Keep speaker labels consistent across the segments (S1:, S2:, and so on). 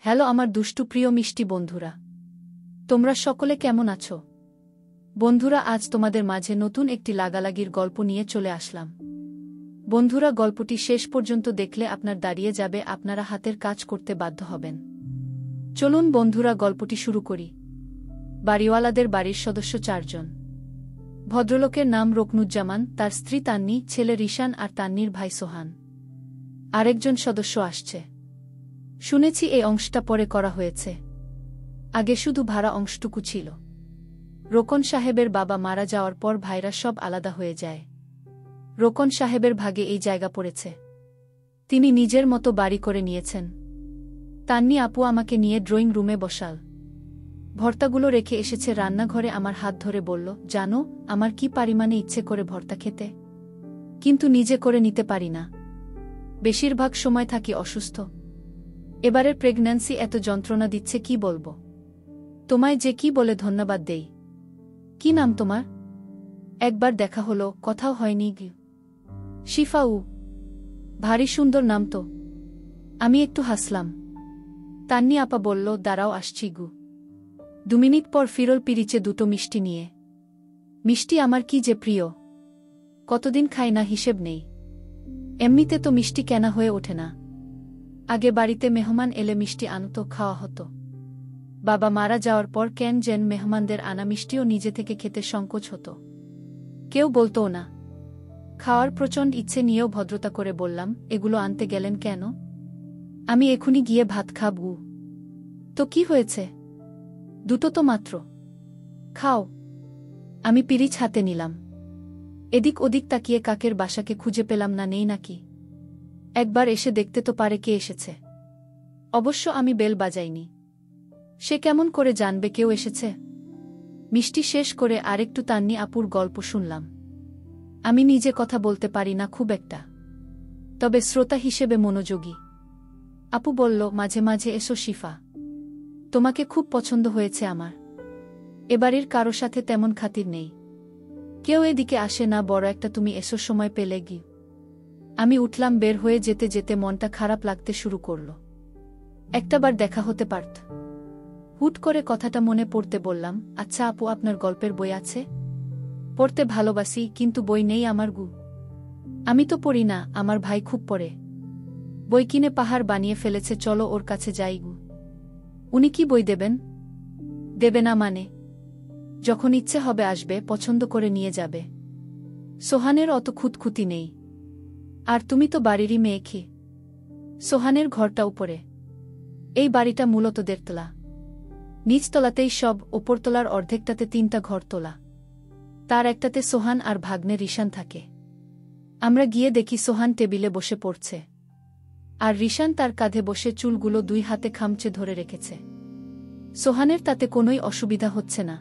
S1: Hello আমার দুষ্টু প্রিয় মিষ্টি বন্ধুরা, তোমরা সকলে কেমন আছো? বন্ধুরা, আজ তোমাদের মাঝে নতুন একটি লাগালাগির গল্প নিয়ে চলে আসলাম। বন্ধুরা, গল্পটি শেষ পর্যন্ত দেখলে আপনার দাঁড়িয়ে যাবে, আপনারা হাতের কাজ করতে বাধ্য হবেন। চলুন বন্ধুরা, গল্পটি শুরু করি। বাড়িওয়ালাদের বাড়ির সদস্য 4 জন। ভদ্রলোকের নাম রকনুজ্জামান, তার স্ত্রী তান্নি, ছেলে রিশান আর তান্নির ভাই সোহান। আরেকজন সদস্য আসছে। শুনেছি এই অংশটা পরে করা হয়েছে, আগে শুধু ভাড়া অংশটুকু ছিল। রোকন সাহেবের বাবা মারা যাওয়ার পর ভাইরা সব আলাদা হয়ে যায়। রোকন সাহেবের ভাগে এই জায়গা পড়েছে। তিনি নিজের মতো বাড়ি করে নিয়েছেন। তান্নি আপু আমাকে নিয়ে ড্রয়িং রুমে বসাল। ভর্তাগুলো রেখে এসেছে রান্নাঘরে, আমার হাত ধরে বলল, জানো আমার কি পরিমাণে ইচ্ছে করে ভর্তা খেতে, কিন্তু নিজে করে নিতে পারি না। বেশিরভাগ সময় থাকি অসুস্থ। এবারের প্রেগন্যান্সি এত যন্ত্রণা দিচ্ছে, কি বলবো তোমায় যে কি বলে ধন্যবাদ দেই। কি নাম তোমার? একবার দেখা হলো, কথাও হয়নি। শিফাউ। ভারী সুন্দর নাম তো। আমি একটু হাসলাম। তান্নি আপা বলল, দাঁড়াও আসছি গু। 2 মিনিট পর ফিরল পিরিচে 2টো মিষ্টি নিয়ে। মিষ্টি আমার কি যে প্রিয়, কতদিন খাই না হিসেব নেই। এমনিতে তো মিষ্টি কেনা হয়ে ওঠে না। আগে বাড়িতে মেহমান এলে মিষ্টি আনতো, খাওয়া হতো। বাবা মারা যাওয়ার পর কেন যেন মেহমানদের আনা মিষ্টিও নিজে থেকে খেতে সংকোচ হতো। কেউ বলতও না। খাওয়ার প্রচণ্ড ইচ্ছে নিয়েও ভদ্রতা করে বললাম, এগুলো আনতে গেলেন কেন? আমি এখুনি গিয়ে ভাত খাবো। তো কি হয়েছে, 2টো তো মাত্র, খাও। আমি পিরিচ হাতে নিলাম। এদিক ওদিক তাকিয়ে কাকের বাসাকে খুঁজে পেলাম না, নেই নাকি। একবার এসে দেখতে তো পারে কে এসেছে। অবশ্য আমি বেল বাজাইনি। সে কেমন করে জানবে কেউ এসেছে? মিষ্টি শেষ করে আরেকটু তান্নি আপুর গল্প শুনলাম। আমি নিজে কথা বলতে পারি না খুব একটা, তবে শ্রোতা হিসেবে মনোযোগী। আপু বলল, মাঝে মাঝে এসো শিফা, তোমাকে খুব পছন্দ হয়েছে আমার। এবাড়ির কারো সাথে তেমন খাতির নেই, কেউ এদিকে আসে না, বড় একটা তুমি এসো সময় পেলে গি। আমি উঠলাম। বের হয়ে যেতে যেতে মনটা খারাপ লাগতে শুরু করল। একটাবার দেখা হতে পারত। হুট করে কথাটা মনে পড়তে বললাম, আচ্ছা আপু, আপনার গল্পের বই আছে? পড়তে ভালোবাসি, কিন্তু বই নেই আমার গু। আমি তো পড়ি না, আমার ভাই খুব পড়ে। বই কিনে পাহাড় বানিয়ে ফেলেছে, চলো ওর কাছে যাই গু। উনি কি বই দেবেন? দেবে না মানে? যখন ইচ্ছে হবে আসবে, পছন্দ করে নিয়ে যাবে। সোহানের অত খুঁতখুতি নেই। আর তুমি তো বাড়িরই মেয়ে কি। সোহানের ঘরটা উপরে। এই বাড়িটা মূলত 1.5 তলা। নিচতলাতেই সব, ওপরতলার অর্ধেকটাতে 3টা ঘর তোলা। তার একটাতে সোহান আর ভাগ্নে রিশান থাকে। আমরা গিয়ে দেখি সোহান টেবিলে বসে পড়ছে, আর রিশান তার কাঁধে বসে চুলগুলো 2 হাতে খামচে ধরে রেখেছে। সোহানের তাতে কোনোই অসুবিধা হচ্ছে না।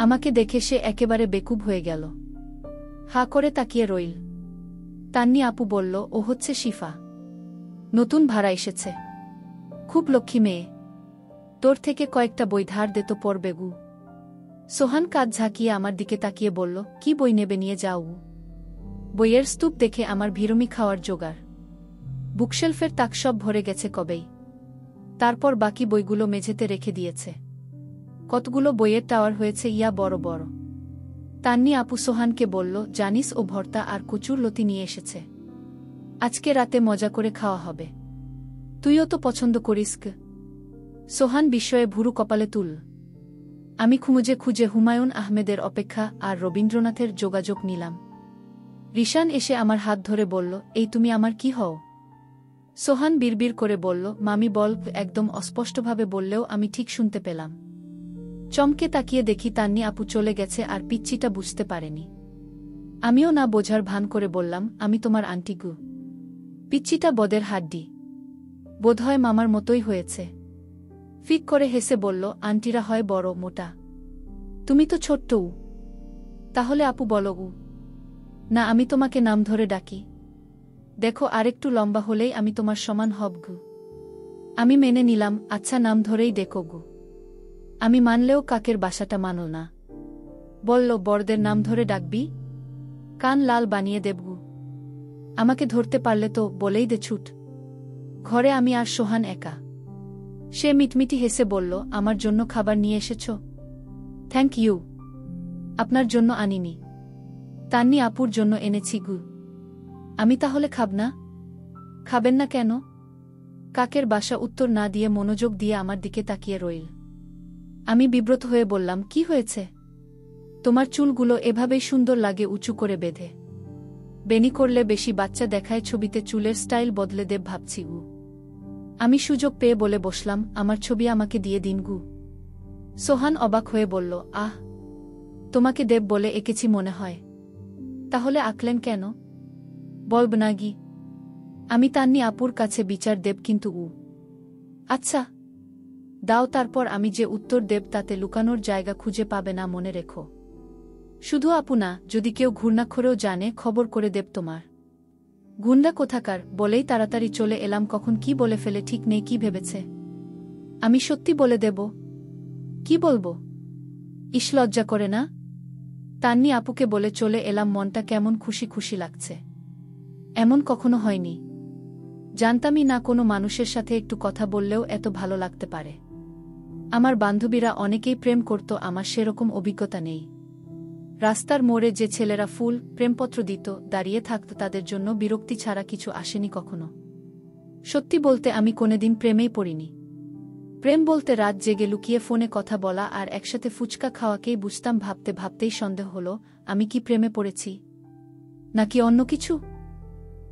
S1: আমাকে দেখে সে একেবারে বেকুব হয়ে গেল, হা করে তাকিয়ে রইল। তান্নি আপু বলল, ও হচ্ছে শিফা, নতুন ভাড়া এসেছে, খুব লক্ষ্মী মেয়ে। তোর থেকে কয়েকটা বই ধার দে তো পড়বে গু। সোহান কাঁধ ঝাঁকিয়ে আমার দিকে তাকিয়ে বলল, কি বই নেবে, নিয়ে যাও। বইয়ের স্তূপ দেখে আমার ভিরমি খাওয়ার জোগাড়। বুকশেলফের তাক সব ভরে গেছে কবেই। তারপর বাকি বইগুলো মেঝেতে রেখে দিয়েছে। কতগুলো বইয়ের টাওয়ার হয়েছে, ইয়া বড় বড়। তান্নি আপু সোহানকে বলল, জানিস ও ভর্তা আর কচুর লতি নিয়ে এসেছে। আজকে রাতে মজা করে খাওয়া হবে। তুইও তো পছন্দ করিস। সোহান বিস্ময়ে ভুরু কপালে তুল। আমি খুঁজে খুঁজে হুমায়ুন আহমেদের অপেক্ষা আর রবীন্দ্রনাথের যোগাযোগ নিলাম। রিশান এসে আমার হাত ধরে বলল, এই তুমি আমার কি হও? সোহান বিড়বিড় করে বলল, মামি বল। একদম অস্পষ্টভাবে বললেও আমি ঠিক শুনতে পেলাম। চমকে তাকিয়ে দেখি তান্নি আপু চলে গেছে, আর পিচ্চিটা বুঝতে পারেনি। আমিও না বোঝার ভান করে বললাম, আমি তোমার আন্টি গু। পিচ্চিটা বদের হাড্ডি, বোধহয় মামার মতোই হয়েছে। ফিক করে হেসে বলল, আন্টিরা হয় বড় মোটা, তুমি তো ছোট্ট। তাহলে আপু বলো উ। না, আমি তোমাকে নাম ধরে ডাকি। দেখো, আরেকটু লম্বা হলেই আমি তোমার সমান হব গু। আমি মেনে নিলাম, আচ্ছা নাম ধরেই দেখো গু। আমি মানলেও কাকের বাসাটা মানল না। বলল, বড়দের নাম ধরে ডাকবি, কান লাল বানিয়ে দেবগু। আমাকে ধরতে পারলে তো বলেই দে ছুট। ঘরে আমি আর সোহান একা। সে মিটমিটি হেসে বলল, আমার জন্য খাবার নিয়ে এসেছ? Thank you. আপনার জন্য আনিনি, তান্নি আপুর জন্য এনেছি গু। আমি তাহলে খাব না? খাবেন না কেন? কাকের বাসা উত্তর না দিয়ে মনোযোগ দিয়ে আমার দিকে তাকিয়ে রইল। আমি বিব্রত হয়ে বললাম, কি হয়েছে? তোমার চুলগুলো এভাবেই সুন্দর লাগে উঁচু করে বেঁধে। বেনি করলে বেশি বাচ্চা দেখায়, ছবিতে চুলের স্টাইল বদলে দেব ভাবছি গু। আমি সুযোগ পেয়ে বলে বসলাম, আমার ছবি আমাকে দিয়ে দিন গু। সোহান অবাক হয়ে বলল, আহ, তোমাকে দেব বলে এঁকেছি মনে হয়। তাহলে আঁকলেন কেন? বলব না গি। আমি তান্নি আপুর কাছে বিচার দেব কিন্তু আচ্ছা দাও, তারপর আমি যে উত্তর দেব তাতে লুকানোর জায়গা খুঁজে পাবে না, মনে রেখো। শুধু আপু না, যদি কেউ ঘূর্ণাক্ষরেও জানে খবর করে দেব তোমার। গুন্ডা কোথাকার বলেই তাড়াতাড়ি চলে এলাম, কখন কি বলে ফেলে ঠিক নেই। কি ভেবেছে আমি সত্যি বলে দেব? কি বলবো? ইস, লজ্জা করে না? তান্নি আপুকে বলে চলে এলাম, মনটা কেমন খুশি খুশি লাগছে। এমন কখনো হয়নি। জানতামই না কোনো মানুষের সাথে একটু কথা বললেও এত ভালো লাগতে পারে। আমার বান্ধবীরা অনেকেই প্রেম করত, আমার সেরকম অভিজ্ঞতা নেই। রাস্তার মোড়ে যে ছেলেরা ফুল প্রেমপত্র দিত, দাঁড়িয়ে থাকত, তাদের জন্য বিরক্তি ছাড়া কিছু আসেনি কখনো। সত্যি বলতে আমি কোনোদিন প্রেমেই পড়িনি। প্রেম বলতে রাত জেগে লুকিয়ে ফোনে কথা বলা আর একসাথে ফুচকা খাওয়াকেই বুঝতাম। ভাবতে ভাবতেই সন্দেহ হলো, আমি কি প্রেমে পড়েছি নাকি অন্য কিছু।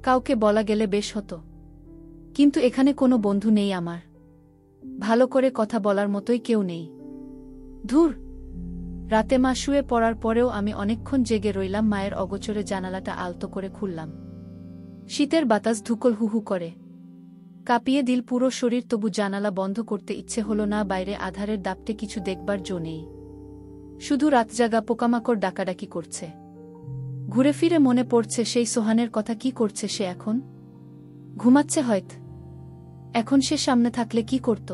S1: কাউকে বলা গেলে বেশ হতো, কিন্তু এখানে কোনো বন্ধু নেই আমার, ভালো করে কথা বলার মতোই কেউ নেই। ধুর। রাতে মা শুয়ে পড়ার পরেও আমি অনেকক্ষণ জেগে রইলাম। মায়ের অগোচরে জানালাটা আলতো করে খুললাম। শীতের বাতাস ধুকল হুহু করে, কাঁপিয়ে দিল পুরো শরীর। তবু জানালা বন্ধ করতে ইচ্ছে হলো না। বাইরে আধারের দাপটে কিছু দেখবার জো নেই, শুধু রাতজাগা পোকামাকড় ডাকাডাকি করছে। ঘুরে ফিরে মনে পড়ছে সেই সোহানের কথা। কি করছে সে এখন? ঘুমাচ্ছে হয়তো। এখন সে সামনে থাকলে কি করত?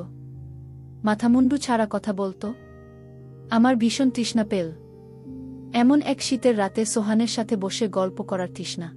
S1: মাথামুন্ডু ছাড়া কথা বলতো। আমার ভীষণ তৃষ্ণা পেল, এমন এক শীতের রাতে সোহানের সাথে বসে গল্প করার তৃষ্ণা।